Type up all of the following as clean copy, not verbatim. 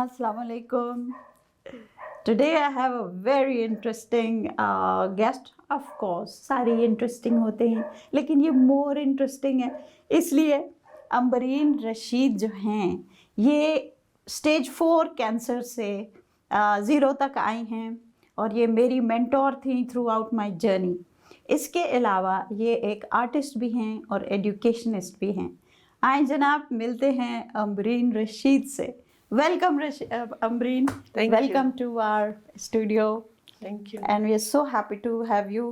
Assalamu alaikum. Today I have a very interesting guest. Of course, सारी interesting होते हैं, लेकिन ये more interesting है. इसलिए अम्बरीन रशीद जो हैं, ये स्टेज 4 कैंसर से 0 तक आई हैं और ये मेरी मेंटोर थी थ्रू आउट माई जर्नी. इसके अलावा ये एक आर्टिस्ट भी हैं और एजुकेशनिस्ट भी हैं. आए जनाब, मिलते हैं अम्बरीन रशीद से. Welcome, Ambreen. Thank Welcome you. to our studio. Thank you. And we are so happy to have you.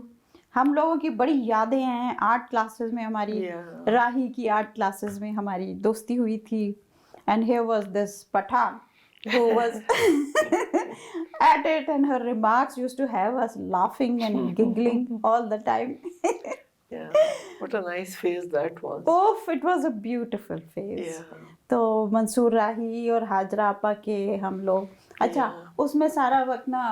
हम लोगों की बड़ी यादें हैं. आर्ट क्लासेस में हमारी राही की आर्ट क्लासेस में हमारी दोस्ती हुई थी. And here was this Pathan who was at it, and her remarks used to have us laughing and giggling all the time. Yeah, what a nice phase that was. Oh, it was a beautiful phase. Yeah. तो मंसूर राही और हाजरा आपा के हम लोग अच्छा उसमें सारा वक्त ना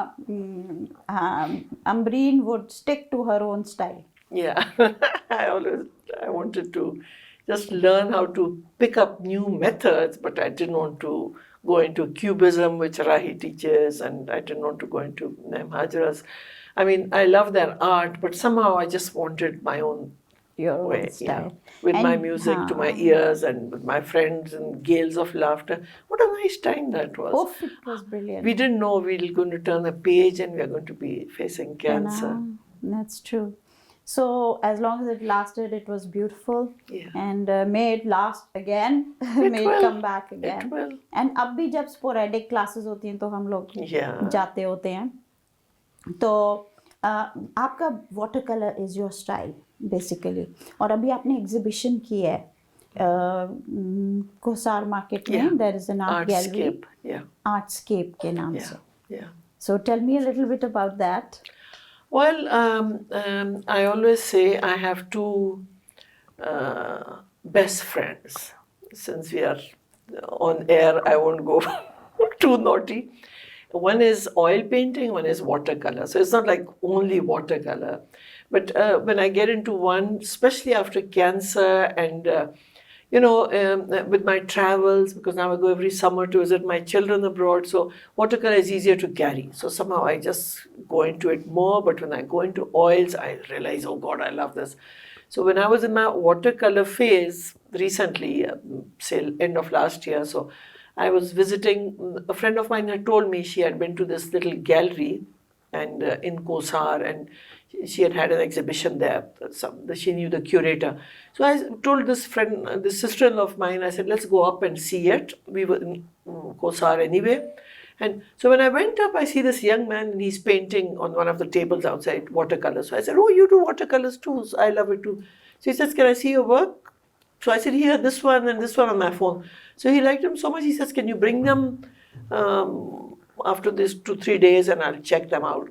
Ambreen would stick to her own style. Yeah, I wanted to just learn how to pick up new methods, but I didn't want to go into cubism, which Rahi teaches, and I didn't want to go into Hajra's. I mean, I love their art, but somehow I just wanted my own Your way, own style. with And, my music to my ears and with my friends and gales of laughter. What a nice time that was. Oh, it was brilliant. We didn't know we were going to turn a page and we are going to be facing cancer. That's true. So as long as it lasted, it was beautiful. Yeah. And may it last again. May it come back again. It will. And अब भी जब sporadic classes होती हैं तो हम लोग जाते होते हैं. तो आपका water colour is your style basically. और अभी आपने एग्जीबिशन की है कोसार मार्केट में. There is an art gallery Artscape के नाम से. So tell me a little bit about that. Well, I always say I have two best friends. Since we are on air, I won't go too naughty. One is oil painting, one is watercolor. So it's not like only watercolor. But when I get into one, especially after cancer and, with my travels, because now I go every summer to visit my children abroad, so watercolor is easier to carry. So somehow I just go into it more. But when I go into oils, I realize, oh God, I love this. So when I was in my watercolor phase recently, say end of last year, so I was visiting, a friend of mine had told me she had been to this little gallery and in Kosar, and she had an exhibition there. She knew the curator. So I told this friend, this sister-in-law of mine, I said, let's go up and see it. We were in Kosar anyway. And so when I went up, I see this young man and he's painting on one of the tables outside watercolors. So I said, oh, you do watercolors too? So I love it too. So he says, can I see your work? So I said, here, this one and this one on my phone. So he liked them so much, he says, can you bring them after this 2-3 days and I'll check them out.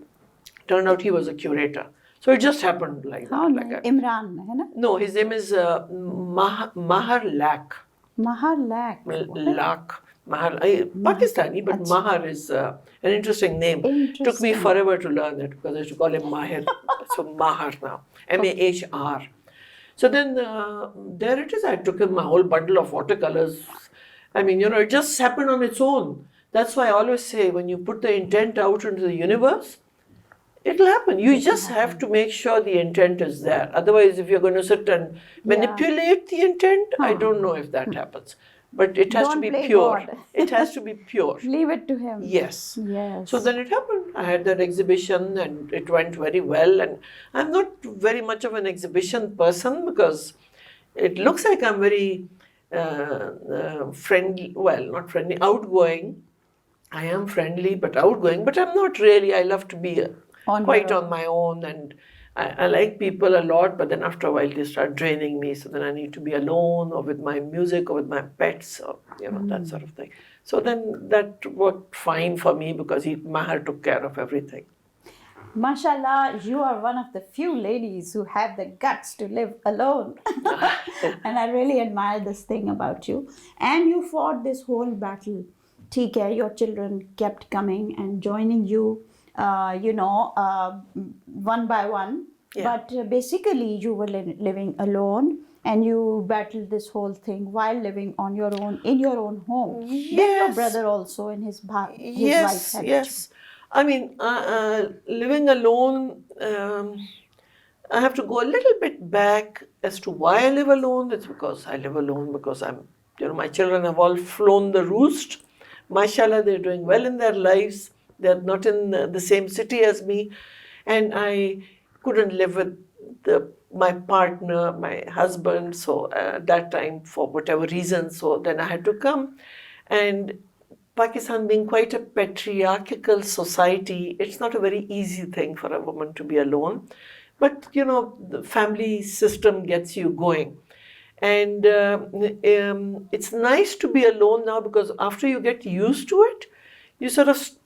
Turned out he was a curator. So it just happened like that. Like that. Imran, hai na? No, his name is Mahar Lak. Mahar Lak. Lak. Mahar, Pakistani, but Mahar is an interesting name. Took me forever to learn it because I used to call him Mahir. So Mahar now. Mahr. So then there it is. I took him my whole bundle of watercolors. I mean, it just happened on its own. That's why I always say when you put the intent out into the universe, it'll happen. You just have to make sure the intent is there. Otherwise, if you're going to sit and manipulate the intent, I don't know if that happens. But it has to be pure. It has to be pure. Leave it to him. Yes. So then it happened. I had that exhibition and it went very well. And I'm not very much of an exhibition person because it looks like I'm very friendly. Well, not friendly, outgoing. I am friendly but outgoing. But I'm not really. I love to be quite on my own, and I like people a lot, but then after a while they start draining me, so then I need to be alone or with my music or with my pets or that sort of thing. So then that worked fine for me because Mahar took care of everything. Mashallah, you are one of the few ladies who have the guts to live alone. And I really admire this thing about you. And you fought this whole battle. ठीक है, your children kept coming and joining you. One by one. But basically you were living alone and you battled this whole thing while living on your own in your own home. Then your Yes. brother also and his wife Yes, helped yes. I mean, living alone, I have to go a little bit back as to why I live alone. It's because I live alone because my children have all flown the roost. Mashallah, they're doing well in their lives. They're not in the same city as me. And I couldn't live with my partner, my husband, so that time for whatever reason. So then I had to come. And Pakistan being quite a patriarchal society, it's not a very easy thing for a woman to be alone. But, the family system gets you going. And it's nice to be alone now because after you get used to it,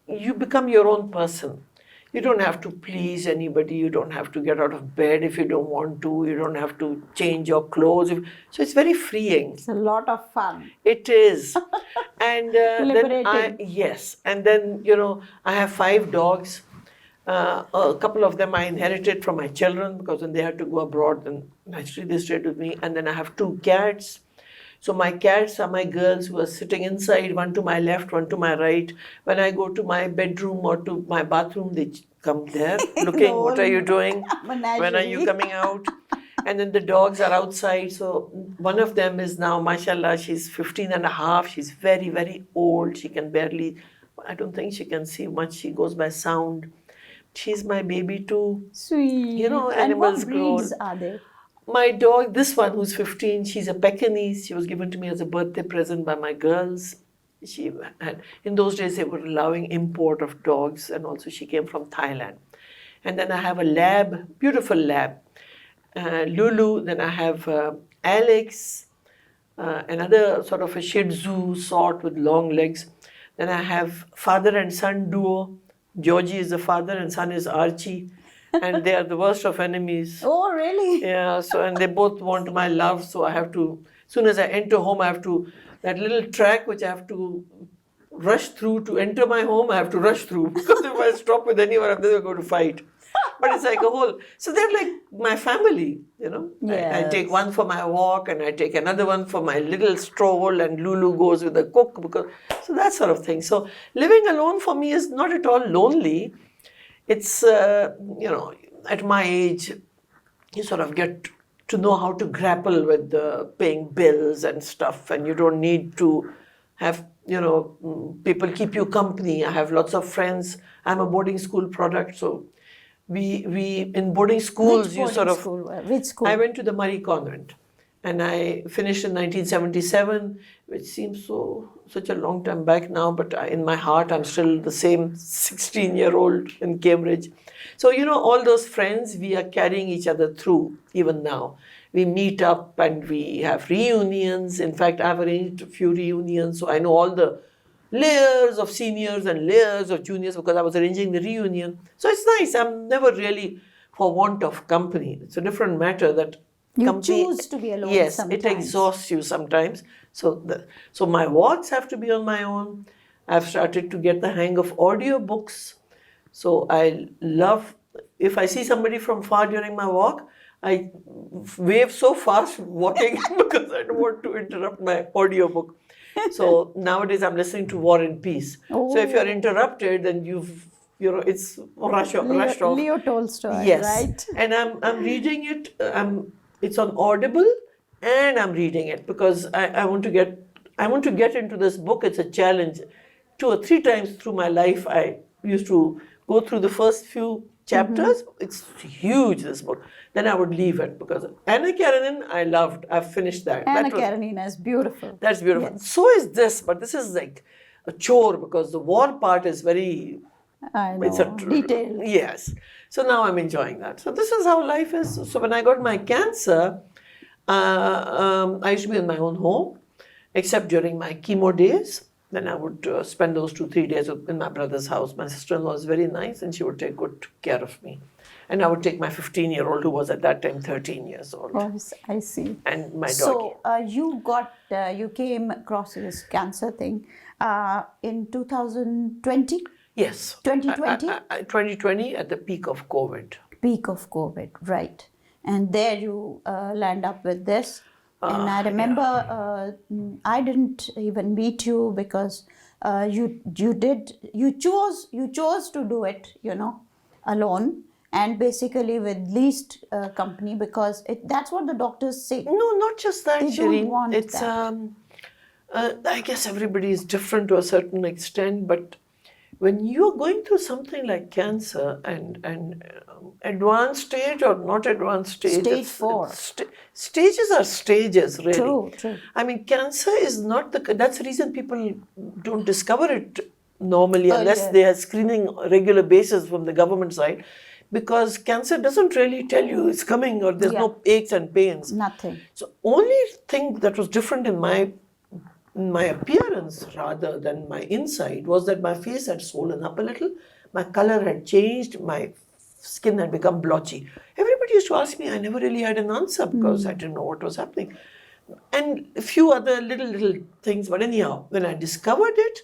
you become your own person. You don't have to please anybody. You don't have to get out of bed if you don't want to. You don't have to change your clothes. So it's very freeing. It's a lot of fun. It is. And Liberating. yes. And then, I have 5 dogs. A couple of them I inherited from my children because when they had to go abroad, then naturally they stayed with me. And then I have 2 cats. So my cats are my girls who are sitting inside, one to my left, one to my right. When I go to my bedroom or to my bathroom, they come there looking, what are you doing? When are you coming out? And then the dogs are outside. So one of them is now, mashallah, she's 15 and a half. She's very, very old. She can barely, I don't think she can see much. She goes by sound. She's my baby too. Sweet. Animals and what grow. breeds are they? My dog, this one who's 15, she's a Pekingese. She was given to me as a birthday present by my girls. In those days, they were allowing import of dogs, and also she came from Thailand. And then I have a lab, beautiful lab, Lulu. Then I have Alex, another sort of a Shih Tzu sort with long legs. Then I have father and son duo. Georgie is the father and son is Archie. And they are the worst of enemies. Oh, really? Yeah, and they both want my love, so I have to, as soon as I enter home, that little track which I have to rush through to enter my home, I have to rush through. Because if I stop with anyone, I'm never going to fight. But it's like a whole, so they're like my family, I take one for my walk and I take another one for my little stroll and Lulu goes with the cook, so that sort of thing. So living alone for me is not at all lonely. It's, at my age, you sort of get to know how to grapple with paying bills and stuff, and you don't need to have, people keep you company. I have lots of friends. I'm a boarding school product, so we in boarding schools, Which school? I went to the Murray Convent. And I finished in 1977, which seems such a long time back now, but in my heart, I'm still the same 16-year-old in Cambridge. So, all those friends, we are carrying each other through even now. We meet up and we have reunions. In fact, I've arranged a few reunions, so I know all the layers of seniors and layers of juniors because I was arranging the reunion. So it's nice. I'm never really for want of company. It's a different matter that you choose to be alone. Yes, sometimes. it exhausts you sometimes. So my walks have to be on my own. I've started to get the hang of audiobooks. So I love, if I see somebody from far during my walk, I wave so fast walking because I don't want to interrupt my audiobook. So nowadays I'm listening to War and Peace. Oh. So if you're interrupted, then it's rushed off. Leo Tolstoy, yes. Right? And I'm reading it. It's on Audible, and I'm reading it because I want to get into this book. It's a challenge. 2 or 3 times through my life, I used to go through the first few chapters. Mm-hmm. It's huge, this book. Then I would leave it because Anna Karenina, I loved. I've finished that. Anna Karenina is beautiful. That's beautiful. Yes. So is this, but this is like a chore because the war part is very... I know, detailed. Yes. So now I'm enjoying that. So this is how life is. So when I got my cancer, I used to be in my own home, except during my chemo days. Then I would spend those 2-3 days in my brother's house. My sister-in-law was very nice and she would take good care of me. And I would take my 15-year-old who was at that time 13 years old. Oh, I see. And my doggy. So you came across this cancer thing in 2020? Yes. 2020? 2020 at the peak of COVID. Peak of COVID, right. And there you land up with this. And I remember I didn't even meet you because you chose to do it, alone, and basically with least company, because that's what the doctors say. No, not just that, They don't Shireen. want It's that. I guess everybody is different to a certain extent, but when you're going through something like cancer and advanced stage or not advanced stage, Stage 4. stages are stages, really. True. I mean, cancer is not that's the reason people don't discover it normally unless Earlier. they are screening regular basis from the government side, because cancer doesn't really tell you it's coming or there's Yeah. no aches and pains. Nothing. So only thing that was different in my appearance rather than my inside was that my face had swollen up a little, my color had changed, my skin had become blotchy. Everybody used to ask me, I never really had an answer because I didn't know what was happening. And a few other little things, but anyhow, when I discovered it,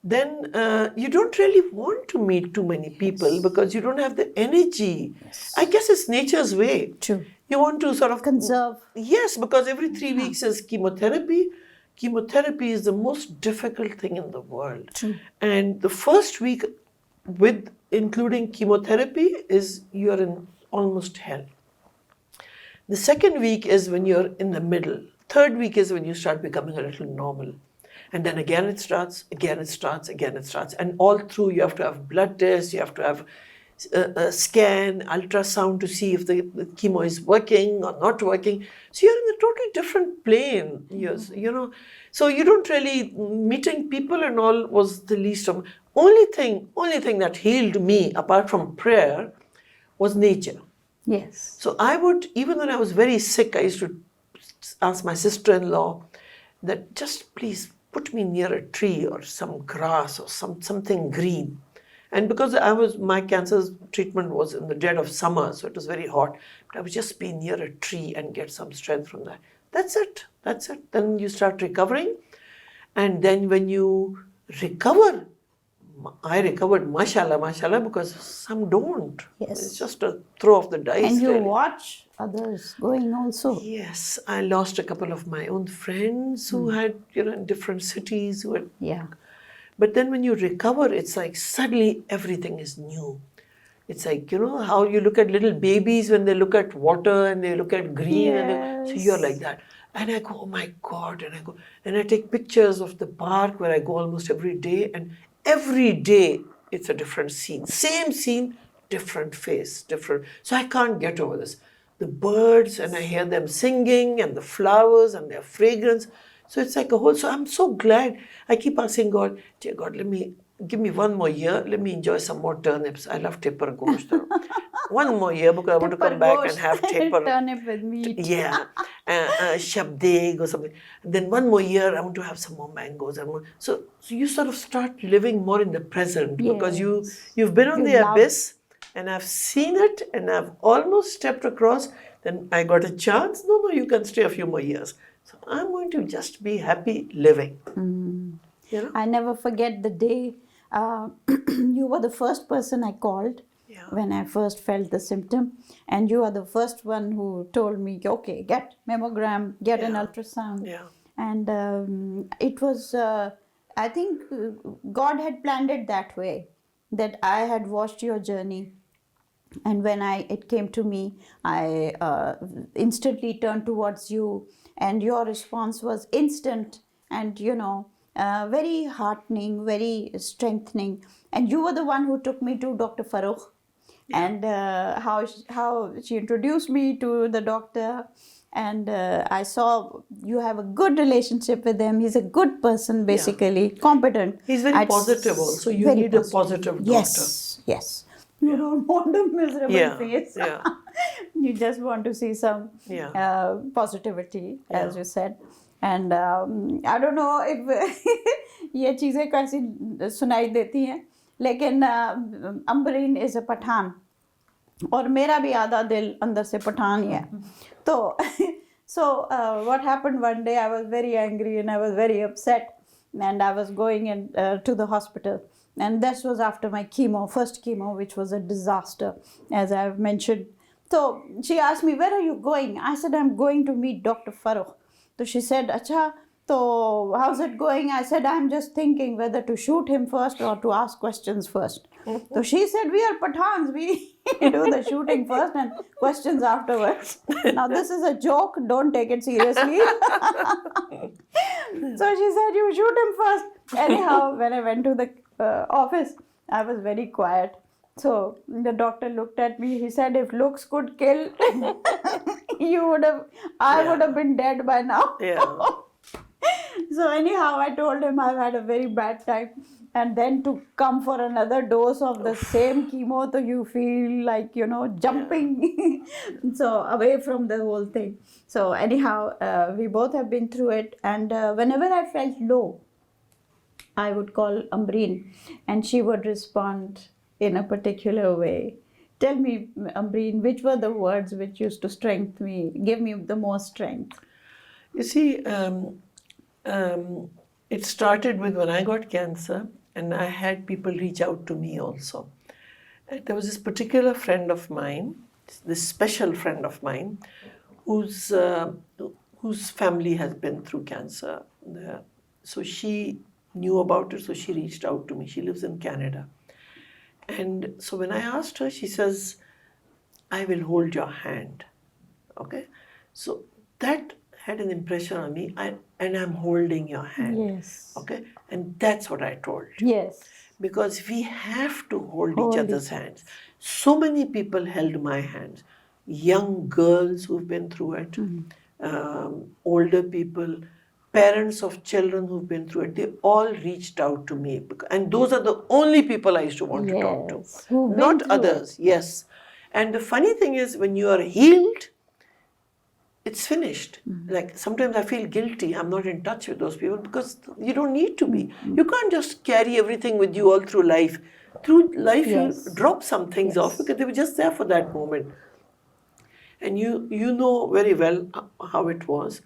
then you don't really want to meet too many people because you don't have the energy. I guess it's nature's way. True. You want to sort of Conserve. Yes, because every 3 weeks is chemotherapy. Chemotherapy is the most difficult thing in the world. True. And the first week, with including chemotherapy, is you're in almost hell. The second week is when you're in the middle. Third week is when you start becoming a little normal. And then again it starts, again it starts, again it starts. And all through you have to have blood tests, you have to have a scan, ultrasound to see if the chemo is working or not working. So you're in a totally different plane, yes, So you don't really, meeting people and all was the least of, only thing that healed me apart from prayer was nature. Yes. So I would, even when I was very sick, I used to ask my sister-in-law that just please put me near a tree or some grass or something green. And because my cancer treatment was in the dead of summer, so it was very hot, but I would just be near a tree and get some strength from that. That's it. Then you start recovering. And then when you recover, I recovered, mashallah, because some don't. Yes. It's just a throw of the dice. And you really. watch others going also. Yes, I lost a couple of my own friends who had, in different cities who had. Yeah. But then when you recover, it's like suddenly everything is new. It's like, how you look at little babies when they look at water and they look at green. So you're like that. And I go, oh my God. And I take pictures of the park where I go almost every day. And every day it's a different scene. Same scene, different face, different. So I can't get over this. The birds, and I hear them singing, and the flowers and their fragrance. So it's like a whole, so I'm so glad. I keep asking God, dear God, give me one more year. Let me enjoy some more turnips. I love tipper gosht. One more year because I want to come back and have tipper. Turnip with meat. Yeah. Shabdeg or something. And then one more year, I want to have some more mangoes. So you sort of start living more in the present because you've been on the abyss and I've seen it and I've almost stepped across. Then I got a chance. No, you can stay a few more years. So I'm going to just be happy living. I never forget the day you were the first person I called when I first felt the symptom. And you are the first one who told me, okay, get mammogram, get an ultrasound. Yeah. And it was, I think God had planned it that way, that I had watched your journey. And when it came to me, I instantly turned towards you, and your response was instant and, very heartening, very strengthening. And you were the one who took me to Dr. Farooq, and how she introduced me to the doctor. And I saw you have a good relationship with him. He's a good person, basically, competent. He's very positive also. You need a positive doctor. Yes. You don't want a miserable face. Yeah. You just want to see some positivity, as you said. And I don't know if ये चीज़ें कैसी सुनाई देती हैं, लेकिन Ambreen is a Pathan और मेरा भी आधा दिल अंदर से पठान ही है. तो so what happened one day, I was very angry and I was very upset, and I was going to the hospital. And this was after my first chemo, which was a disaster, as I've mentioned. So she asked me, where are you going? I said, I'm going to meet Dr. Farooq. So she said, Acha, so how's it going? I said, I'm just thinking whether to shoot him first or to ask questions first. So she said, we are Pathans. We do the shooting first and questions afterwards. Now, this is a joke. Don't take it seriously. So she said, you shoot him first. Anyhow, when I went to the office, I was very quiet. So the doctor looked at me. He said, if looks could kill, I would have been dead by now. Yeah. So anyhow, I told him I've had a very bad time. And then to come for another dose of the same chemo, so you feel like, jumping so away from the whole thing. So anyhow, we both have been through it. And whenever I felt low, I would call Ambreen and she would respond in a particular way. Tell me, Ambreen, which were the words which used to strengthen me, give me the most strength? You see, it started with when I got cancer, and I had people reach out to me also. And there was this particular friend of mine, this special friend of mine, whose family has been through cancer. So she knew about it, so she reached out to me. She lives in Canada. And so when I asked her, she says, I will hold your hand. Okay? So that had an impression on me, and I'm holding your hand. Yes. Okay? And that's what I told you. Yes. Because we have to hold each other's hands. So many people held my hands. Young girls who've been through it, older people, parents of children who've been through it, they all reached out to me. And those are the only people I used to want to talk to. Not others, yes. And the funny thing is, when you are healed, it's finished. Like sometimes I feel guilty. I'm not in touch with those people because you don't need to be. You can't just carry everything with you all through life. Through life, you drop some things off because they were just there for that moment. And you know very well how it was.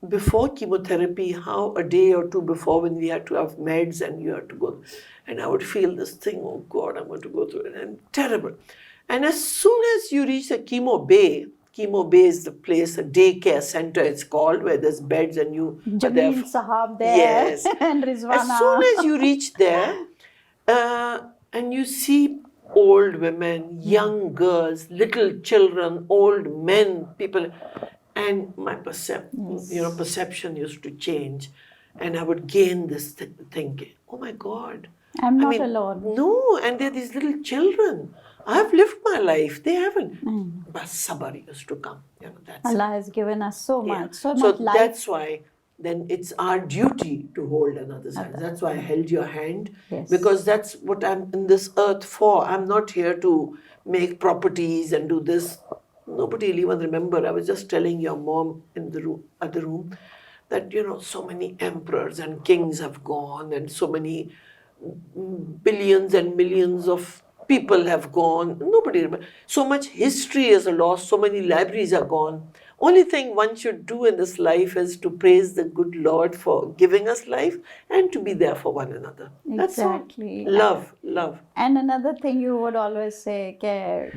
Before chemotherapy, how a day or two before when we had to have meds and you had to go. And I would feel this thing, oh God, I'm going to go through it. And terrible. And as soon as you reach the chemo bay is the place, a daycare center it's called, where there's beds and you are there. Jameel Sahab there. Yes. And Rizwana. As soon as you reach there, and you see old women, young girls, little children, old men, people, and my perception used to change, and I would gain this thinking, oh my God, I'm not alone. No, and there are these little children. I've lived my life. They haven't. But sabr used to come. That's Allah has given us so much, so much so life. that's why then it's our duty to hold another's hand. That's why I held your hand. Yes. Because that's what I'm in this earth for. I'm not here to make properties and do this. Nobody will even remember. I was just telling your mom in the other room that, so many emperors and kings have gone and so many billions and millions of people have gone. Nobody remembers. So much history is lost. So many libraries are gone. Only thing one should do in this life is to praise the good Lord for giving us life and to be there for one another. Exactly. That's all. Love. And another thing you would always say,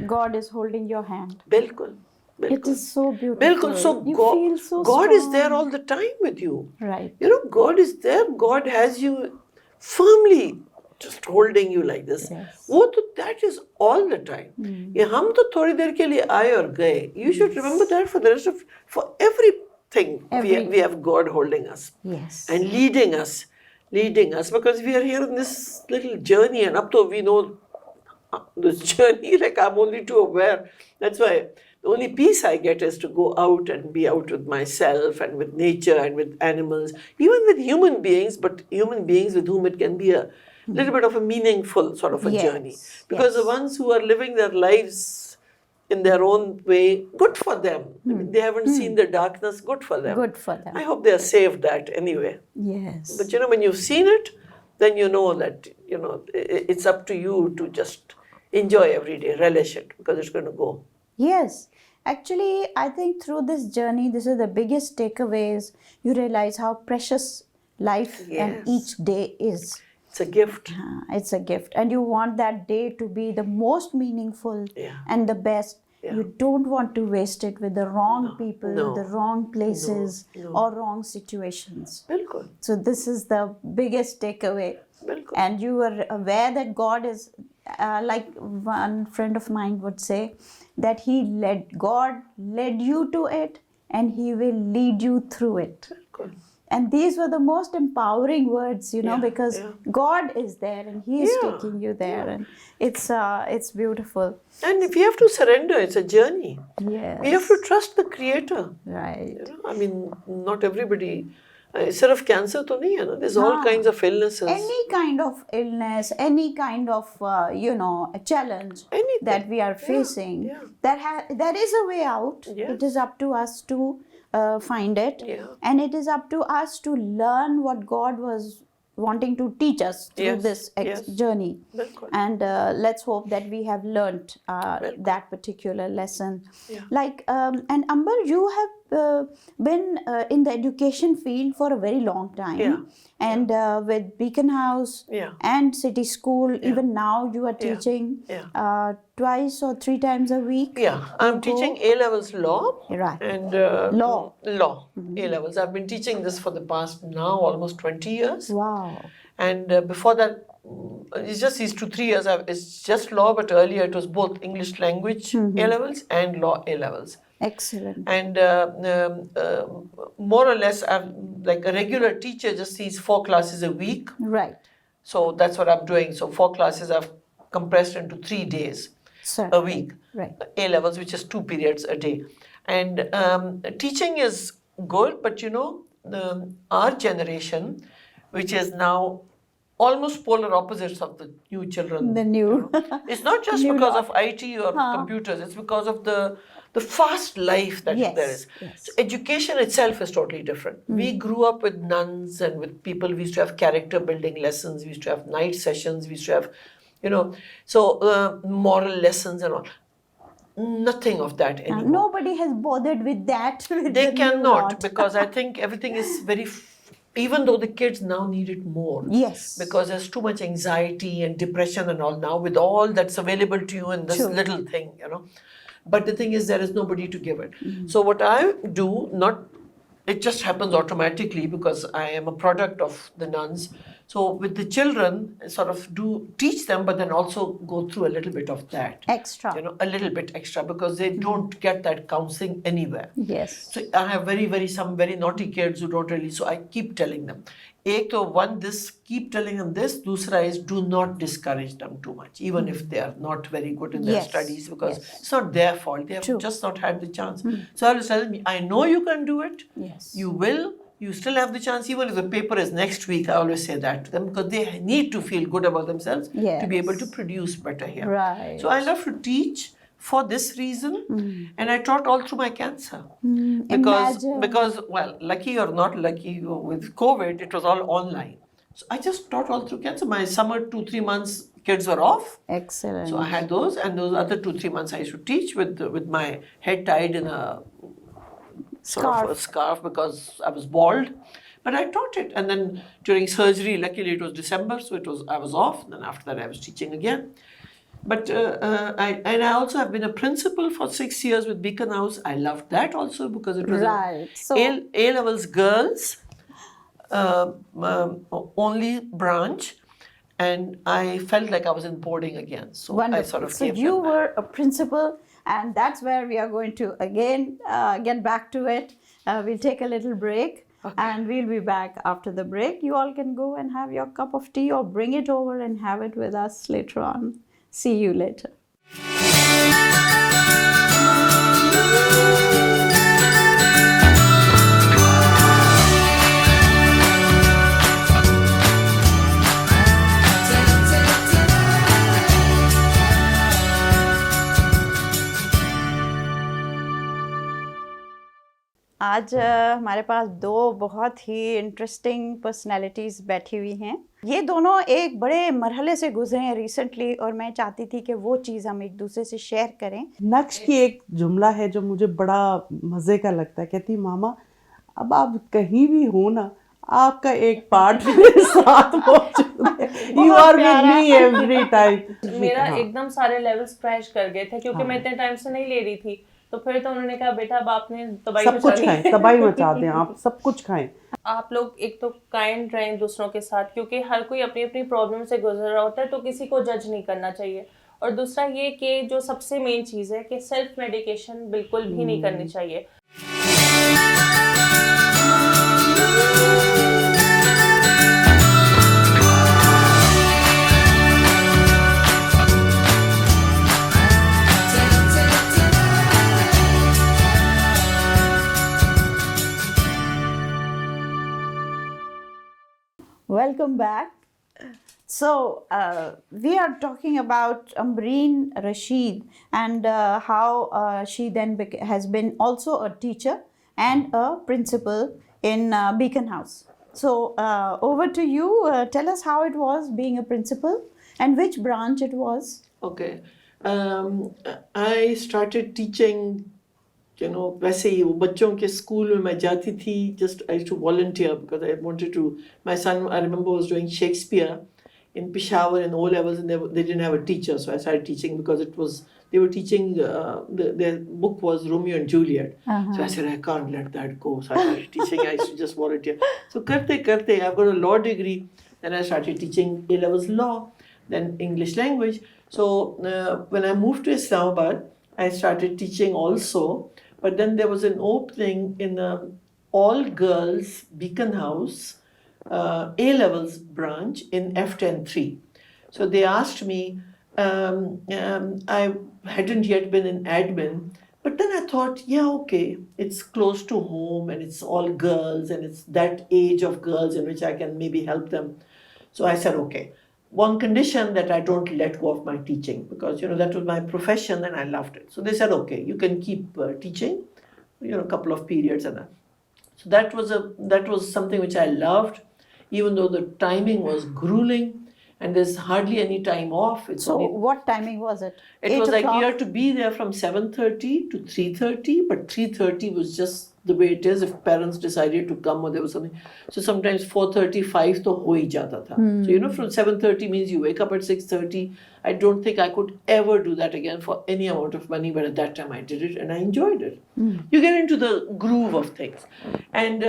God is holding your hand. Bilkul. It is so beautiful. So you feel so God strong. is there all the time with you. Right. God is there. God has you firmly just holding you like this. Yes. That is all the time. हम तो थोड़ी देर के लिए आए और गए. You should remember that for everything. We have God holding us. Yes. And leading us because we are here in this little journey, and up to we know this journey, like I'm only too aware. That's why the only peace I get is to go out and be out with myself and with nature and with animals, even with human beings, but human beings with whom it can be a little bit of a meaningful sort of a journey. Because the ones who are living their lives in their own way, good for them. I mean, they haven't seen the darkness, good for them. Good for them. I hope they are saved that anyway. Yes. But when you've seen it, then you know that, it's up to you to just enjoy every day, relish it, because it's going to go. Yes. Actually, I think through this journey, this is the biggest takeaways. You realize how precious life and each day is. It's a gift. It's a gift. And you want that day to be the most meaningful and the best. Yeah. You don't want to waste it with the wrong people, No. the wrong places, No. or wrong situations. Bilkul. So this is the biggest takeaway. Bilkul. And you are aware that God is, like one friend of mine would say, that God led you to it, and He will lead you through it. Bilkul. And these were the most empowering words, Yeah, because yeah. God is there and He is Yeah, taking you there, and it's beautiful. And if we have to surrender, it's a journey. Yes. We have to trust the Creator. Right. You know, I mean, not everybody. Sirf cancer to nahi hai na. There's all kinds of illnesses. Any kind of illness, any kind of a challenge Anything. that we are facing, yeah. there is a way out. Yes. It is up to us to find it, Yeah. and it is up to us to learn what God was wanting to teach us through Yes, this yes. journey. Bilkul. And let's hope that we have learnt that particular lesson. Yeah. Like, and Amber, you have been in the education field for a very long time. Yeah. And with Beacon House Yeah. and City School, even now you are Yeah. teaching Yeah. twice or three times a week. Yeah, I'm teaching A-levels law. Right. And Law. Law, A-levels. I've been teaching this for the past now almost 20 years. Wow. And before that, it's just these 2-3 years, it's just law, but earlier it was both English language A-levels and law A-levels. Excellent. And more or less, I'm like a regular teacher, just sees 4 classes a week. Right. So that's what I'm doing. So 4 classes I've compressed into 3 days Certainly. a week. Right. A-levels, which is 2 periods a day. And teaching is good, but our generation, which is now almost polar opposites of the new children. The new. It's not just New because law. of IT or computers, it's because of the fast life that Yes, there is. yes. So education itself is totally different. We grew up with nuns and with people. We used to have character building lessons. We used to have night sessions. We used to have, moral lessons and all. Nothing of that anymore. Nobody has bothered with that. With They the new cannot, lot. because I think everything is very, even though the kids now need it more. Yes. Because there's too much anxiety and depression and all now with all that's available to you in this True. little thing, But the thing is, there is nobody to give it. So what I do, it just happens automatically because I am a product of the nuns. So with the children, sort of teach them, but then also go through a little bit of that. Extra. A little bit extra, because they don't get that counseling anywhere. Yes. So I have some very naughty kids who don't really, so I keep telling them. Keep telling them this. Dusra is, do not discourage them too much, even if they are not very good in their Yes, studies, because yes. it's not their fault. They have True. just not had the chance. So I always tell them, I know you can do it. Yes. You will. You still have the chance, even if the paper is next week. I always say that to them, because they need to feel good about themselves to be able to produce better here. Right. So I love to teach for this reason, and I taught all through my cancer. Imagine. Because, well, lucky or not lucky, with COVID, it was all online. So I just taught all through cancer. My summer 2-3 months, kids were off. Excellent. So I had those, and those other 2-3 months I used to teach with my head tied in a scarf because I was bald. But I taught it, and then during surgery, luckily it was December, so I was off. And then after that, I was teaching again. But I also have been a principal for 6 years with Beacon House. I loved that also because it was Right. So A-levels girls only branch, and I felt like I was in boarding again. So wonderful. I sort of So came you from that. were a principal, and that's where we are going to again get back to it. We'll take a little break. Okay. And we'll be back after the break. You all can go and have your cup of tea or bring it over and have it with us later on. See you later. आज हमारे पास दो बहुत ही interesting personalities बैठी हुई हैं। ये दोनों एक बड़े मरहले से गुजरे हैं रिसेंटली, और मैं चाहती थी कि वो चीज़ हम एक दूसरे से शेयर करें। नक्श की एक जुमला है जो मुझे बड़ा मज़े का लगता है। कहती, मामा अब आप कहीं भी हो ना, आपका एक पार्ट मेरे साथ मौजूद है। You are with me every time. मेरा हाँ. एकदम सारे लेवल्स क्रैश कर गए थे क्योंकि हाँ. मैं इतने टाइम से नहीं ले रही थी। तो फिर तो उन्होंने कहा बेटा अब आपने तबाही सब मचा कुछ दी। खाएं, तबाही मचा दें आप, सब कुछ खाएं. आप लोग एक तो काइंड रहें दूसरों के साथ, क्योंकि हर कोई अपनी अपनी प्रॉब्लम से गुजर रहा होता है, तो किसी को जज नहीं करना चाहिए। और दूसरा ये कि जो सबसे मेन चीज़ है कि सेल्फ मेडिकेशन बिल्कुल भी नहीं करनी चाहिए। Welcome back. So, we are talking about Ambreen Rasheed and how she then has been also a teacher and a principal in Beacon House. So, over to you. Tell us how it was being a principal and which branch it was. Okay. I started teaching, वैसे ही वो बच्चों के school में मैं जाती थी, just I used to volunteer because I wanted to. My son, I remember, was doing Shakespeare in Peshawar in O levels, and they didn't have a teacher, so I started teaching because they were teaching. Their book was Romeo and Juliet, so I said I can't let that go. So I started teaching. I used to just volunteer. So karte, I've got a law degree. Then I started teaching A levels law, then English language. So when I moved to Islamabad, I started teaching also. But then there was an opening in an all-girls Beacon House A-levels branch in F103. So they asked me, I hadn't yet been in admin, but then I thought, yeah, okay, it's close to home and it's all girls and it's that age of girls in which I can maybe help them. So I said, okay, one condition that I don't let go of my teaching, because that was my profession and I loved it. So they said, okay, you can keep teaching, a couple of periods and that. So that was something which I loved, even though the timing was grueling and there's hardly any time off. So, what timing was it? It was like you had to be there from 7:30 to 3:30, but 3:30 was just the way it is if parents decided to come or there was something. So sometimes 4:35 to ho hi jata tha. So from 7:30 means you wake up at 6:30. I don't think I could ever do that again for any amount of money, but at that time I did it and I enjoyed it. You get into the groove of things, and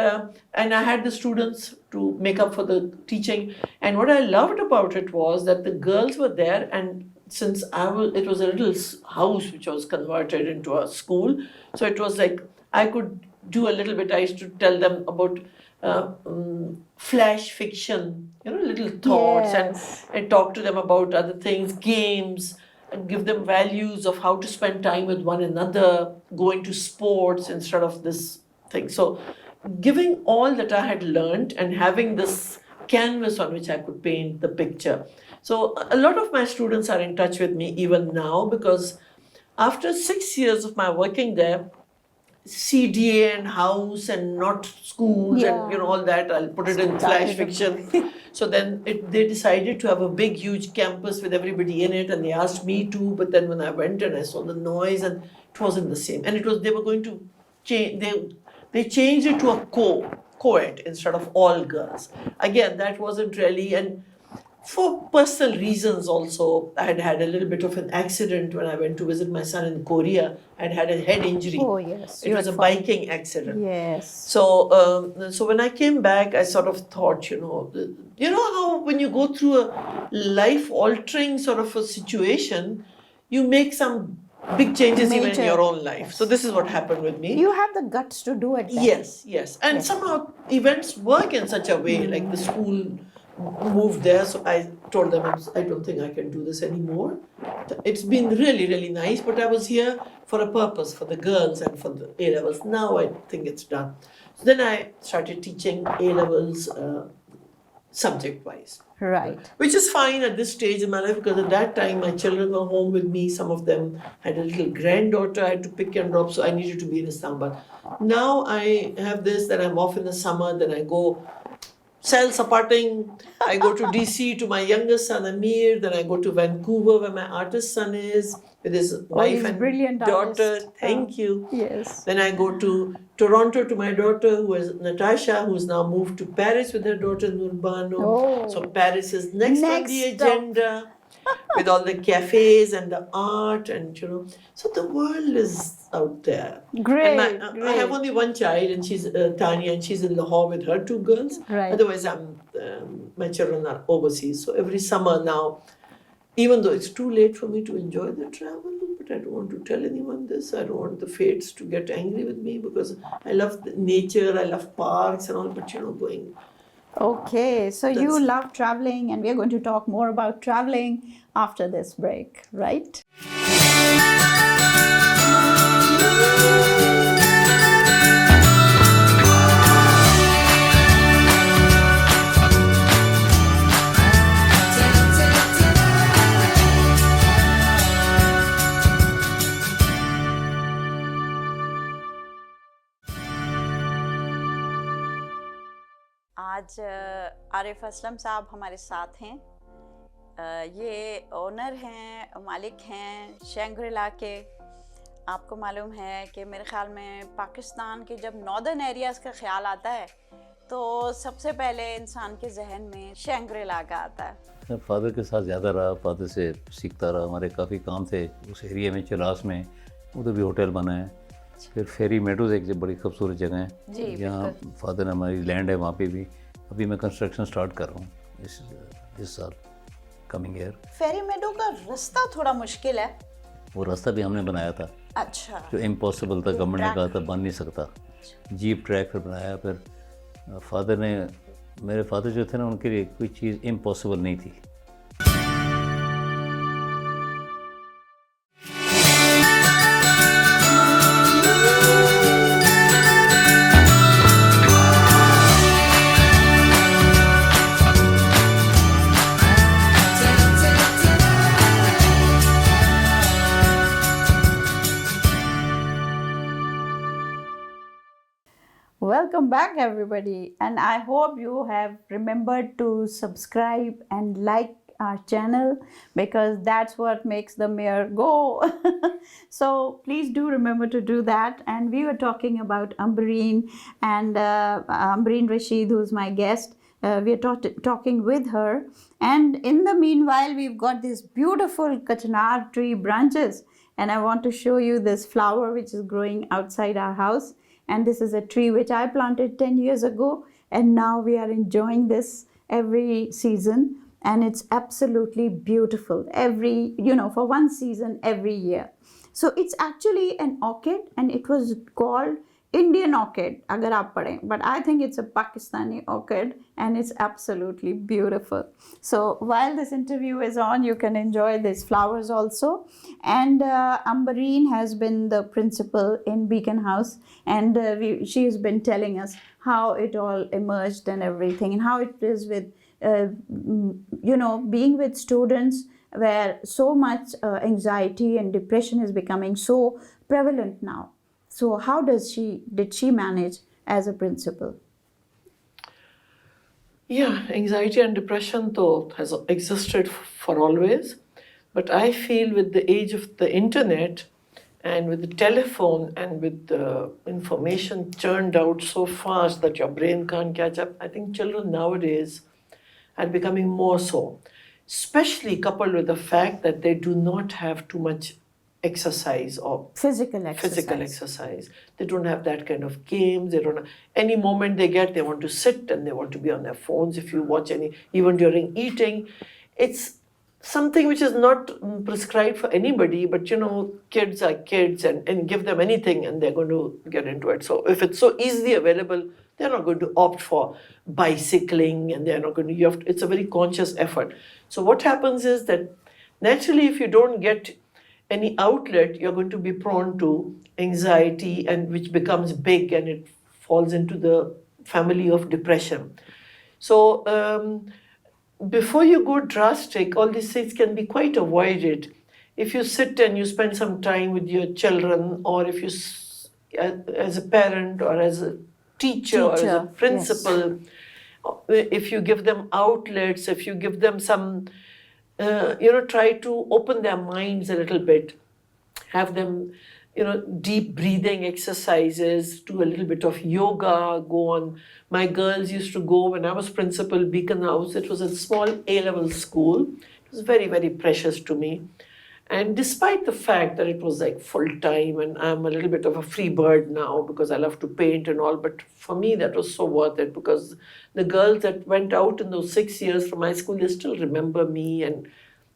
I had the students to make up for the teaching. And what I loved about it was that the girls were there, and since it was a little house which was converted into a school, so it was like I could do a little bit. I used to tell them about flash fiction, little thoughts, and talk to them about other things, games, and give them values of how to spend time with one another, going to sports instead of this thing. So giving all that I had learned and having this canvas on which I could paint the picture. So a lot of my students are in touch with me even now, because after 6 years of my working there, CDA and house and not schools and all that, I'll put it in flash fiction. So then they decided to have a big huge campus with everybody in it, and they asked me to, but then when I went and I saw the noise, and it wasn't the same, and they were going to change, they changed it to a co-ed instead of all girls. Again, that wasn't really, and for personal reasons also, I had a little bit of an accident when I went to visit my son in Korea. I'd had a head injury. Oh, yes. It was a biking accident. Yes. So when I came back, I sort of thought, how when you go through a life-altering sort of a situation, you make some big changes even in your own life. Yes. So this is what happened with me. You have the guts to do it. Then. Yes. And somehow events work in such a way, like the school moved there, so I told them I don't think I can do this anymore. It's been really, really nice, but I was here for a purpose, for the girls and for the A levels. Now I think it's done. So then I started teaching A levels subject wise. Right. Which is fine at this stage in my life, because at that time my children were home with me. Some of them had a little granddaughter I had to pick and drop, so I needed to be in Islamabad. Now I have this, that I'm off in the summer, then I go self-supporting. I go to DC to my youngest son Amir, then I go to Vancouver where my artist son is with his wife he's and brilliant daughter. artist. Thank you. Yes. Then I go to Toronto to my daughter, who is Natasha, who's now moved to Paris with her daughter Nurbano. Oh. So Paris is next on the Next up. agenda with all the cafes and the art and So the world is out there. Great, And I have great. only one child, and she's Tanya, and she's in Lahore with her two girls. Right. Otherwise, my children are overseas. So every summer now, even though it's too late for me to enjoy the travel, but I don't want to tell anyone this. I don't want the fates to get angry with me because I love the nature, I love parks and all, but going. Okay, so you That's- love traveling, and we are going to talk more about traveling after this break, right? आज आरिफ असलम साहब हमारे साथ हैं। ये owner हैं, मालिक हैं शैंग्रीला के। आपको मालूम है कि मेरे ख्याल में पाकिस्तान के जब नॉर्दर्न एरियाज़ का ख्याल आता है तो सबसे पहले इंसान के जहन में शैंग्रीला का आता है। फादर के साथ ज़्यादा रहा, फादर से सीखता रहा। हमारे काफ़ी काम थे उस एरिया में, चलास में, उधर भी होटल बना है। फिर फेरी मेडोज एक बड़ी खूबसूरत जगह है जहाँ फादर ने हमारी लैंड है, वहाँ पे भी अभी मैं कंस्ट्रक्शन स्टार्ट कर रहा हूँ इस साल, कमिंग ईयर। फेरी मेडो का रास्ता थोड़ा मुश्किल है। वो रास्ता भी हमने बनाया था। अच्छा। जो इम्पॉसिबल था, गवर्नमेंट ने कहा था बन नहीं सकता। जीप ट्रैक फिर बनाया। फिर फादर ने, मेरे फादर जो थे ना, उनके लिए कोई चीज़ इम्पॉसिबल नहीं थी। Welcome back, everybody, and I hope you have remembered to subscribe and like our channel because that's what makes the mayor go. So please do remember to do that. And we were talking about Ambreen and Ambreen Rasheed, who's my guest. We are talking with her, and in the meanwhile we've got these beautiful kachanar tree branches, and I want to show you this flower which is growing outside our house. And this is a tree which I planted 10 years ago, and now we are enjoying this every season, and it's absolutely beautiful for one season every year. So it's actually an orchid, and it was called Indian orchid, agar aap padhein, but I think it's a Pakistani orchid, and it's absolutely beautiful. So while this interview is on, you can enjoy these flowers also. And Ambereen has been the principal in Beacon House, and she has been telling us how it all emerged and everything, and how it is with being with students where so much anxiety and depression is becoming so prevalent now. So how did she manage as a principal? Yeah, anxiety and depression though has existed for always, but I feel with the age of the internet and with the telephone and with the information churned out so fast that your brain can't catch up, I think children nowadays are becoming more so, especially coupled with the fact that they do not have too much exercise or Physical exercise. They don't have that kind of games. They don't have, any moment they get, they want to sit and they want to be on their phones. If you watch even during eating, it's something which is not prescribed for anybody, but kids are kids, and give them anything and they're going to get into it. So if it's so easily available, they're not going to opt for bicycling, and they're not going to, it's a very conscious effort. So what happens is that naturally, if you don't get any outlet, you're going to be prone to anxiety, and which becomes big and it falls into the family of depression. So before you go drastic, all these things can be quite avoided. If you sit and you spend some time with your children, or if you, as a parent or as a teacher or as a principal, if you give them outlets, if you give them some, try to open their minds a little bit, have them, deep breathing exercises, do a little bit of yoga, go on. My girls used to go, when I was principal, Beacon House, it was a small A-level school. It was very, very precious to me. And despite the fact that it was like full time and I'm a little bit of a free bird now because I love to paint and all, but for me that was so worth it because the girls that went out in those 6 years from my school, they still remember me and,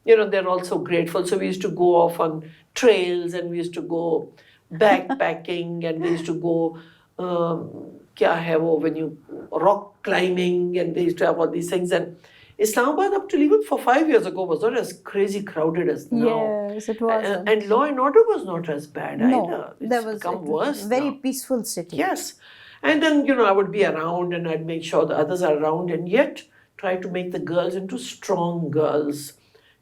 they're also grateful. So we used to go off on trails and we used to go backpacking and we used to go, kya hai wo, when you rock climbing, and they used to have all these things. And Islamabad, up till even for 5 years ago, was not as crazy crowded as now. Yes, it was. And law and order was not as bad No, either. there It's was become it was worse a very now. peaceful city. Yes. And then, I would be around and I'd make sure the others are around and yet try to make the girls into strong girls.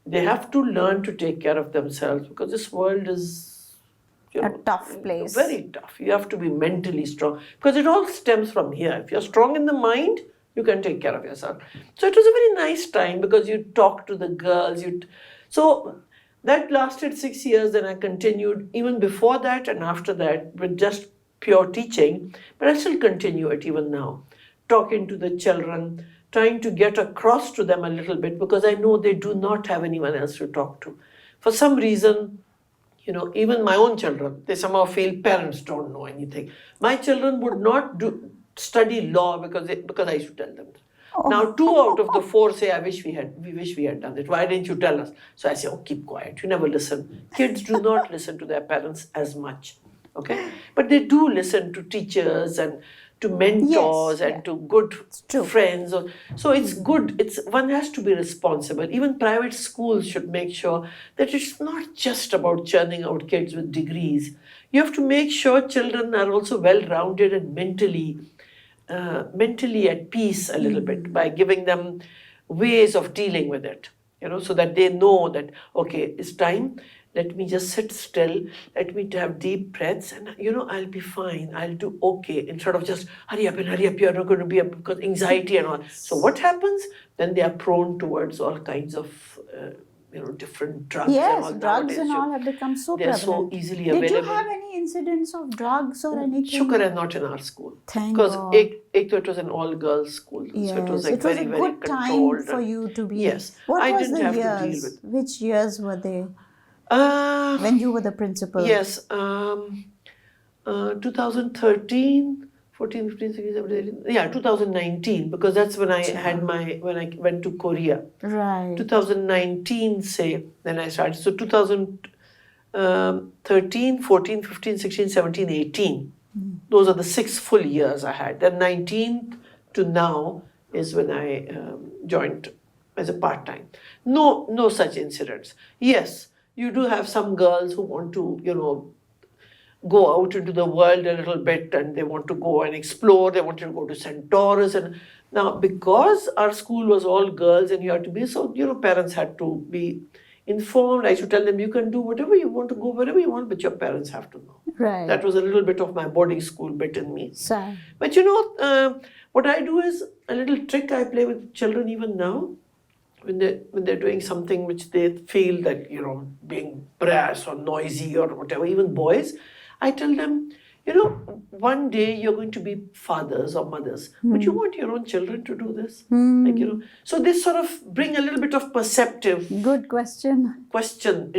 They have to learn to take care of themselves because this world is A tough place. very tough. You have to be mentally strong because it all stems from here. If you're strong in the mind, you can take care of yourself. So it was a very nice time because you talk to the girls. So that lasted 6 years. Then I continued even before that and after that with just pure teaching. But I still continue it even now, talking to the children, trying to get across to them a little bit because I know they do not have anyone else to talk to. For some reason, even my own children, they somehow feel parents don't know anything. My children would not study law because I used to tell them. Now 2 out of the 4 say, we wish we had done it. Why didn't you tell us? So I say, oh, keep quiet. You never listen. Kids do not listen to their parents as much. Okay? But they do listen to teachers and to mentors and to good friends. So it's good. One has to be responsible. Even private schools should make sure that it's not just about churning out kids with degrees. You have to make sure children are also well-rounded and mentally at peace a little bit by giving them ways of dealing with it, so that they know that, okay, it's time. Let me just sit still. Let me have deep breaths and, I'll be fine. I'll do okay. Instead of just hurry up. You're not going to be up because anxiety and all. So what happens? Then they are prone towards all kinds of, different drugs. Yes, and all drugs nowadays. and all have become so They're prevalent. so easily available. Did you have any incidents of drugs or anything? Shukar hai, not in our school. Thank because God. It was an all-girls school. Yes, So it was like it was very, a very good controlled. time for you to be. Yes. What I was didn't the have years? to deal with. Which years were they? Uh, When you were the principal? Yes. 2013, 14, 15, 16, 17, 18. Yeah, 2019, because that's when I had when I went to Korea. Right. 2019, say, then I started. So 2013, 14, 15, 16, 17, 18. Those are the 6 full years I had. Then 19 to now is when I joined as a part-time. No such incidents. Yes, you do have some girls who want to, go out into the world a little bit and they want to go and explore. They want to go to St. Taurus. And now, because our school was all girls and you had to be, so, parents had to be informed. I should tell them, you can do whatever you want, to go wherever you want, but your parents have to know. Right. That was a little bit of my boarding school bit in me. Sad. But what I do is a little trick I play with children even now. When they're doing something which they feel that, being brash or noisy or whatever, even boys, I tell them, one day you're going to be fathers or mothers. Would you want your own children to do this? So they sort of bring a little bit of perceptive Good question. question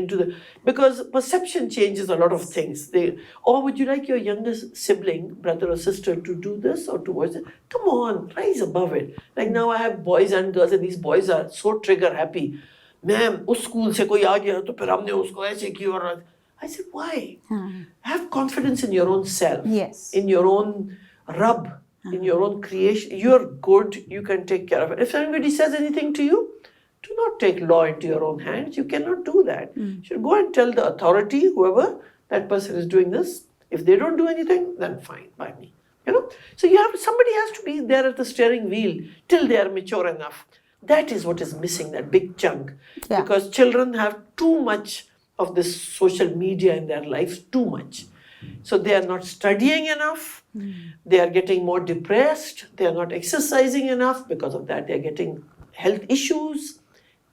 because perception changes a lot of things. Or would you like your youngest sibling, brother or sister, to do this or to watch it? Come on, rise above it. Like now I have boys and girls and these boys are so trigger happy. Ma'am, us school se koi aa gaya to phir humne usko aise kiya aur I said, why? Have confidence in your own self. Yes. In your own rub, in your own creation. You're good, you can take care of it. If anybody says anything to you, do not take law into your own hands. You cannot do that. You should go and tell the authority, whoever that person is doing this. If they don't do anything, then fine, by me. So somebody has to be there at the steering wheel till they are mature enough. That is what is missing, that big chunk. Yeah. Because children have too much of this social media in their lives, too much. So they are not studying enough. They are getting more depressed. They are not exercising enough. Because of that, they are getting health issues,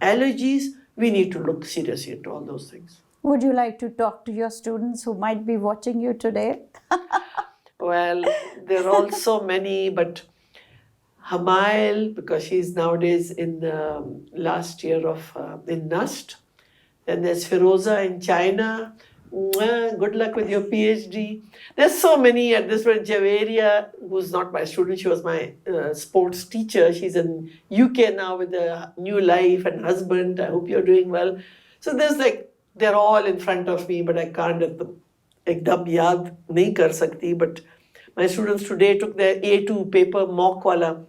allergies. We need to look seriously into all those things. Would you like to talk to your students who might be watching you today? Well, there are also many, but Hamail, because she's nowadays in the last year of in NUST. Then there's Firoza in China. Mwah, good luck with your PhD. There's so many at this point. Javeria, who's not my student, she was my sports teacher. She's in UK now with a new life and husband. I hope you're doing well. So there's like, they're all in front of me, but I can't at the ekdam yaad nahi kar sakti. But my students today took their A2 paper mock wala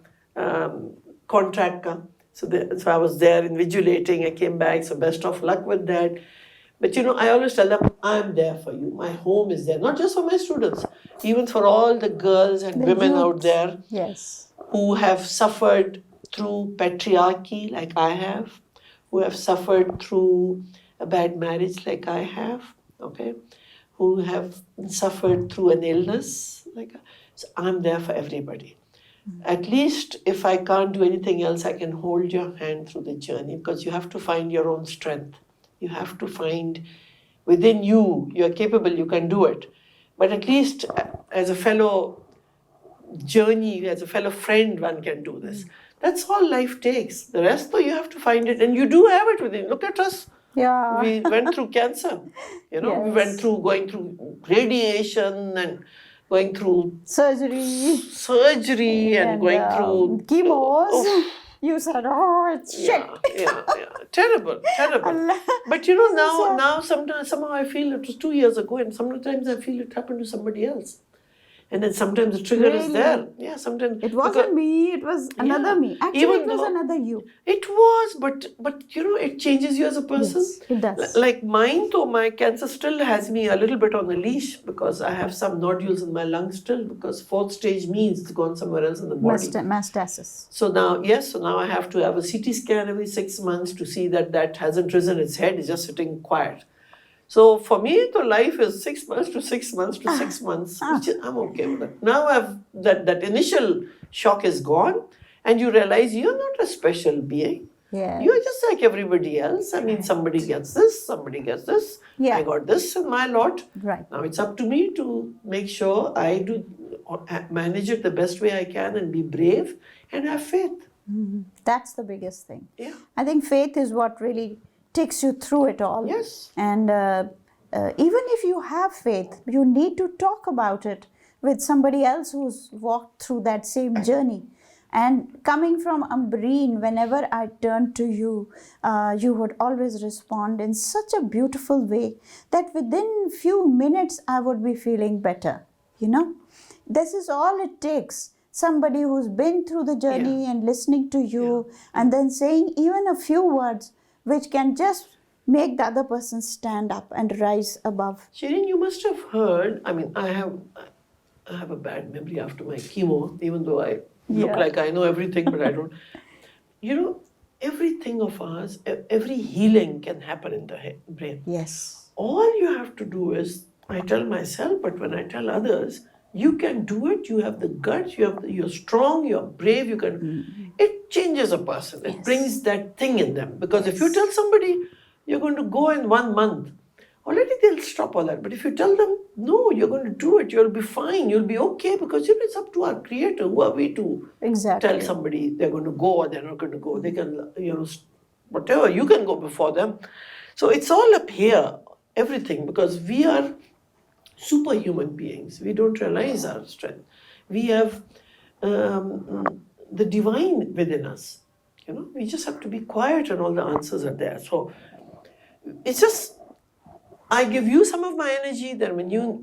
contract ka. So I was there invigilating. I came back. So best of luck with that. But I always tell them, I'm there for you. My home is there. Not just for my students, even for all the girls and women youth. out there Yes. who have suffered through patriarchy like I have, who have suffered through a bad marriage like I have, okay, who have suffered through an illness. So I'm there for everybody. At least if I can't do anything else, I can hold your hand through the journey, because you have to find your own strength. You have to find within you, you're capable, you can do it. But at least as a fellow journey, as a fellow friend, one can do this. That's all life takes. The rest, though, you have to find it. And you do have it within. Look at us. Yeah. We went through cancer. We went through going through radiation and going through Surgery and going through chemos. You said, oh, it's shit. Yeah. Terrible. But now somehow I feel it was 2 years ago, and sometimes I feel it happened to somebody else. And then sometimes the trigger is there. Yeah, sometimes. It wasn't me, it was another me. Actually, it was another you. It was, but it changes you as a person. Yes, it does. Like mine, though, my cancer still has me a little bit on the leash, because I have some nodules in my lungs still, because 4th stage means it's gone somewhere else in the body. Metastasis. So now I have to have a CT scan every 6 months to see that hasn't risen its head, it's just sitting quiet. So for me, the life is 6 months to 6 months to 6 months, which I'm okay with that. Now that initial shock is gone, and you realize you're not a special being. Yeah. You're just like everybody else. I mean, somebody gets this, somebody gets this. Yeah. I got this in my lot. Right. Now it's up to me to make sure I do manage it the best way I can and be brave and have faith. That's the biggest thing. Yeah. I think faith is what really takes you through it all. Yes. And even if you have faith, you need to talk about it with somebody else who's walked through that same journey. And coming from Ambreen, whenever I turned to you, you would always respond in such a beautiful way that within few minutes I would be feeling better. This is all it takes. Somebody who's been through the journey and listening to you and then saying even a few words which can just make the other person stand up and rise above. Shirin, you must have heard, I mean, I have a bad memory after my chemo, even though I look like I know everything, but I don't. Everything of ours, every healing can happen in the brain. Yes. All you have to do is, I tell myself, but when I tell others, you can do it, you have the guts, you're strong, you're brave, you can. It changes a person. It brings that thing in them. Because if you tell somebody you're going to go in 1 month, already they'll stop all that. But if you tell them, no, you're going to do it, you'll be fine, you'll be okay, because it's up to our Creator. Who are we to tell somebody they're going to go or they're not going to go? They can, whatever, you can go before them. So it's all up here, everything, because we are superhuman beings. We don't realize our strength. We have the divine within us. We just have to be quiet and all the answers are there. So it's just, I give you some of my energy, then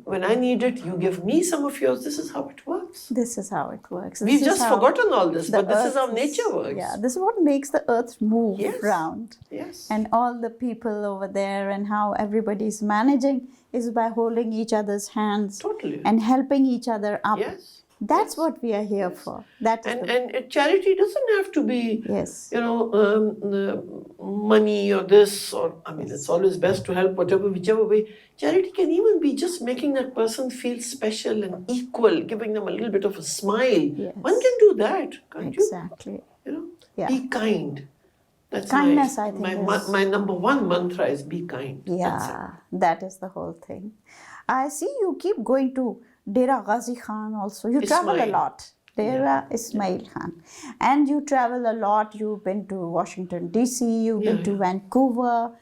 when I need it, you give me some of yours. This is how it works. This is how it works. We've just forgotten all this, but this is how nature works. Yeah, this is what makes the earth move round. Yes. And all the people over there and how everybody's managing is by holding each other's hands. Totally. And helping each other up. Yes. That's what we are here for. That is And charity doesn't have to be, yes. money or this, or I mean, it's always best to help whichever way. Charity can even be just making that person feel special and equal, giving them a little bit of a smile. Yes. One can do that, can't Exactly. you? Yeah. Be kind. That's Kindness, I think, my is- my number one mantra is be kind. That's it. Yeah, that is the whole thing. I see you keep going to Dera Ghazi Khan also. You travel a Ismail. lot. Dera Ismail Khan. And you travel a lot. You've been to Washington, D.C., you've been to Vancouver,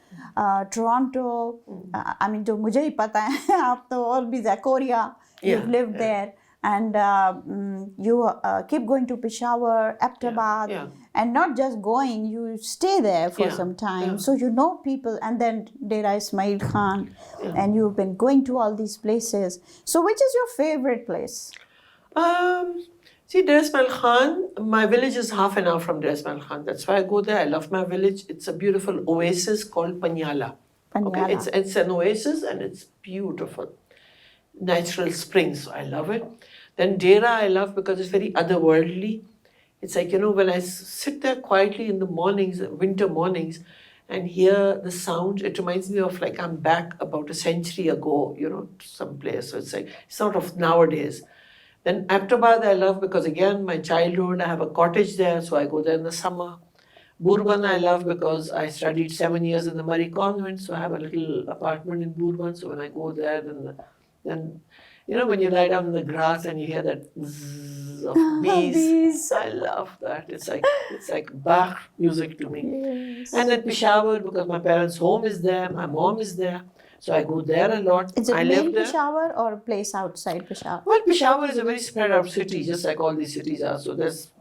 Toronto. I mean, जो मुझे ही पता है आप तो और भी Korea. You've lived there. And you keep going to Peshawar, Aptabad, Yeah. and not just going, you stay there for Yeah, some time. yeah. So you know people, and then Dera Ismail Khan, and you've been going to all these places. So which is your favorite place? See, Dar es Khan, my village is half an hour from Dar es Khan. That's why I go there. I love my village. It's a beautiful oasis called Panyala. Panyala. Okay, it's an oasis and it's beautiful. Natural springs, so I love it. Then Dera I love because it's very otherworldly. It's like, when I sit there quietly in the mornings, winter mornings, and hear the sound, it reminds me of like I'm back about a century ago, someplace. So it's like, it's not of nowadays. Then Aptabad I love because again, my childhood, I have a cottage there, so I go there in the summer. Burban I love because I studied 7 years in the Murray Convent, so I have a little apartment in Burban. So when I go there, then when you lie down in the grass and you hear that zzz of bees, Bees. I love that. It's like Bach music to me. Yes. And then Peshawar because my parents' home is there, my mom is there, so I go there a lot. Is it I main live there. Peshawar or a place outside Peshawar? Well, Peshawar is a very spread out city, just like all these cities are. So there's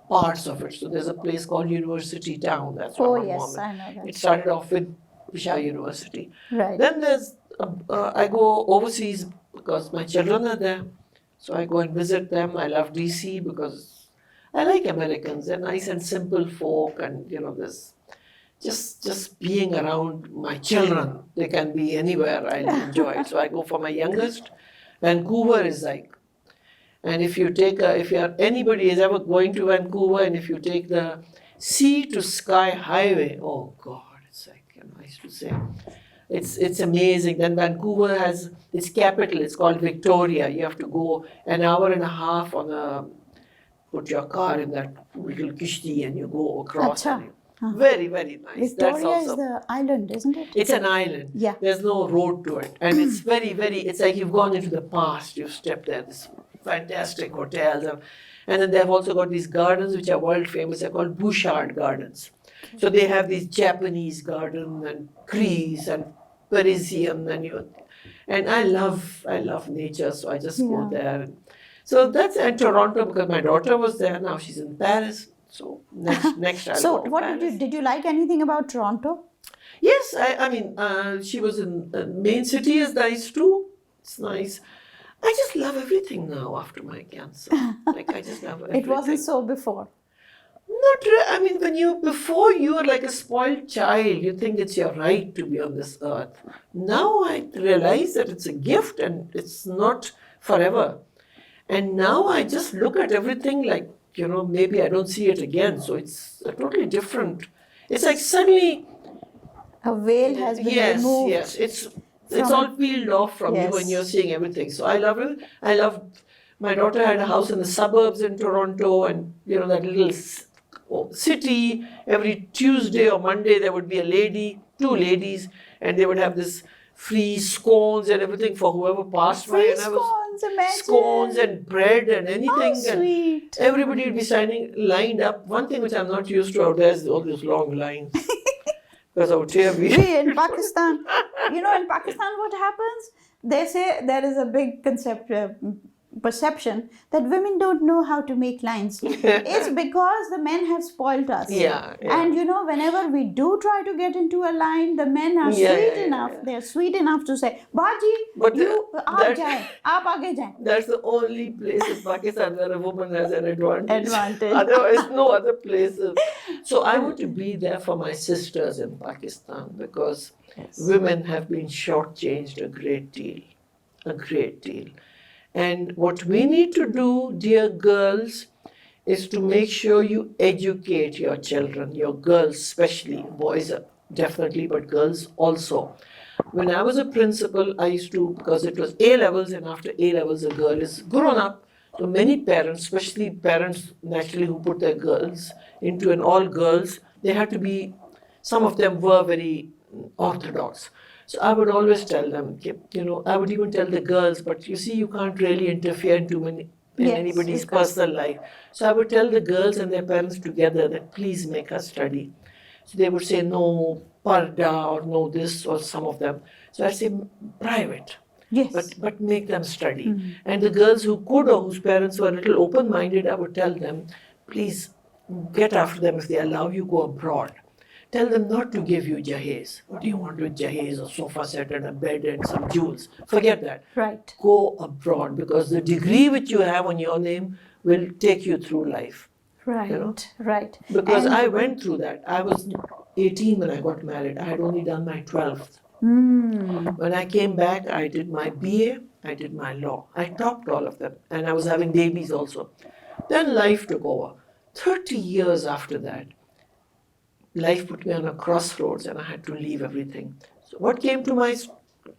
parts of it. So there's a place called University Town. That's Oh, where my yes, mom is. I know that. It started off with Peshawar University. Right. Then there's I go overseas because my children are there. So I go and visit them. I love DC because I like Americans. They're nice and simple folk, and there's just being around my children. They can be anywhere. I enjoy it. So I go for my youngest. Vancouver is like, and if anybody is ever going to Vancouver, and if you take the sea to sky highway, oh God, it's like I used to say, it's amazing. Then Vancouver has its capital. It's called Victoria. You have to go an hour and a half put your car in that little kishti and you go across. Acha. And very, very nice. Victoria is the island, isn't it? It's an island. Yeah. There's no road to it. And it's very, very, it's like you've gone into the past. You've stepped there. This fantastic hotels. And then they've also got these gardens which are world famous. They're called Bouchard Gardens. So they have these Japanese garden and Greece and Parisian and I love nature, so I just go there. So that's at Toronto because my daughter was there. Now she's in Paris. So next I'll So go to what Paris. did you like anything about Toronto? Yes, I mean, she was in the main city is nice too. It's nice. I just love everything now after my cancer. Like I just love everything. It wasn't so before. Not really. I mean, before you were like a spoiled child, you think it's your right to be on this earth. Now I realize that it's a gift and it's not forever. And now I just look at everything like, maybe I don't see it again. So it's a totally different. It's like suddenly. A veil has been removed. Yes, it's all peeled off from you and you're seeing everything. So I love it. I love. My daughter had a house in the suburbs in Toronto, and that little city. Every Tuesday or Monday there would be two ladies, and they would have this free scones and everything for whoever passed by. Free And I was scones, imagine. scones and bread and anything. How and sweet. everybody would be lined up. One thing which I'm not used to out there is all those long lines. Because out here In Pakistan, in Pakistan what happens? They say there is a big perception that women don't know how to make lines. It's because the men have spoiled us. Yeah. And whenever we do try to get into a line, the men are sweet enough. They're sweet enough to say, Baji, But aap jaye, aap aage jaye. That's the only place in Pakistan where a woman has an advantage. Advantage. Otherwise, no other places. So I want to be there for my sisters in Pakistan because women have been shortchanged a great deal. And what we need to do, dear girls, is to make sure you educate your children, your girls especially, boys definitely, but girls also. When I was a principal, I used to, because it was A levels, and after A levels, a girl is grown up. So many parents, especially parents naturally who put their girls into an all girls, they had to be, some of them were very orthodox. So I would always tell them, I would even tell the girls, but you see, you can't really interfere in Yes, anybody's you can't. personal life. So I would tell the girls and their parents together that please make us study. So they would say no parda or no this or some of them. So I'd say private. Yes. But make them study. And the girls who could or whose parents were a little open-minded, I would tell them, please get after them if they allow you, go abroad. Tell them not to give you jahez. What do you want with jahez, a sofa set and a bed and some jewels? Forget that. Right. Go abroad because the degree which you have on your name will take you through life. Right. You know? Right. Because And- I went through that. I was 18 when I got married. I had only done my 12th. When I came back, I did my BA, I did my law. I topped all of them. And I was having babies also. Then life took over. 30 years after that, life put me on a crossroads and I had to leave everything. So what came to my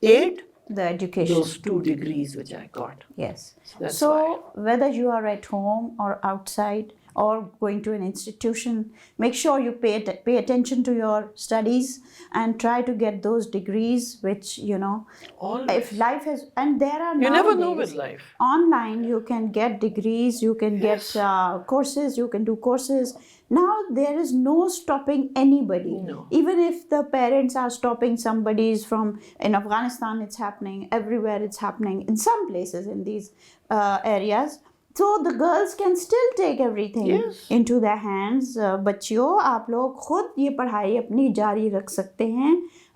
aid? The education. Those 2 degrees which I got. Yes. That's So why. whether you are at home or outside or going to an institution, make sure you pay attention to your studies and try to get those degrees which, Always. if life has, and there are You never know nowadays, with life. online you can get degrees, you can Yes. get courses, you can do courses. Now there is no stopping anybody. No. Even if the parents are stopping somebody's from, in Afghanistan it's happening, everywhere it's happening, in some places in these areas. So the girls can still take everything Yes. into their hands. बच्चियों, आप लोग खुद ये पढ़ाई अपनी जारी रख सकते हैं.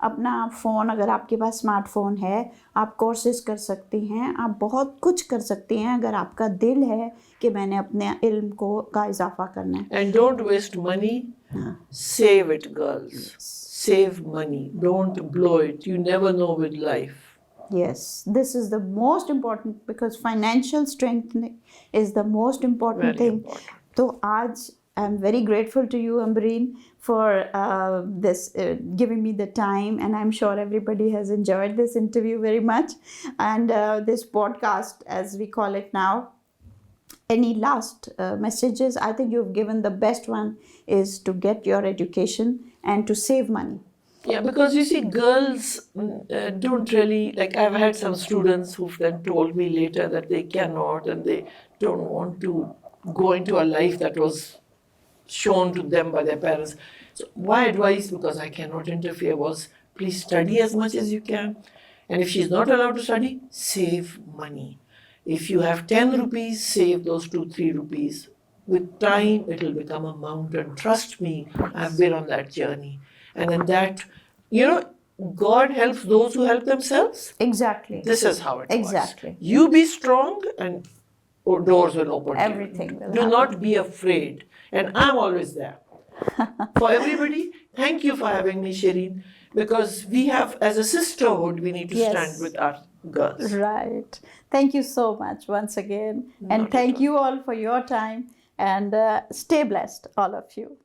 अपना फ़ोन, अगर आपके पास स्मार्टफोन है, आप कोर्सेज कर सकती हैं, आप बहुत कुछ कर सकती हैं अगर आपका दिल है कि मैंने अपने इल्म का इजाफा करना है. And don't waste money. Save it, girls. Save money. Don't blow it. You never know with life. Yes, this is the most important, because financial strength is the most important Very thing. important. So आज I'm very grateful to you, Ambreen, for this giving me the time, and I'm sure everybody has enjoyed this interview very much, and this podcast, as we call it now. Any last messages? I think you've given the best one, is to get your education and to save money. Yeah, because you see, girls don't really, like I've had some students who've then told me later that they cannot and they don't want to go into a life that was shown to them by their parents. So my advice, because I cannot interfere, was please study as much as you can. And if she's not allowed to study, save money. If you have 10 rupees, save those 2-3 rupees. With time, it will become a mountain. Trust me, I've been on that journey. And in that, God helps those who help themselves. Exactly. This is how it Exactly. works. You be strong and doors will open. to you. Everything will Do happen. not be afraid. And I'm always there. For everybody, thank you for having me, Shireen. Because we have, as a sisterhood, we need to Yes. stand with our girls. Right. Thank you so much once again. Not And at thank all. you all for your time. And stay blessed, all of you.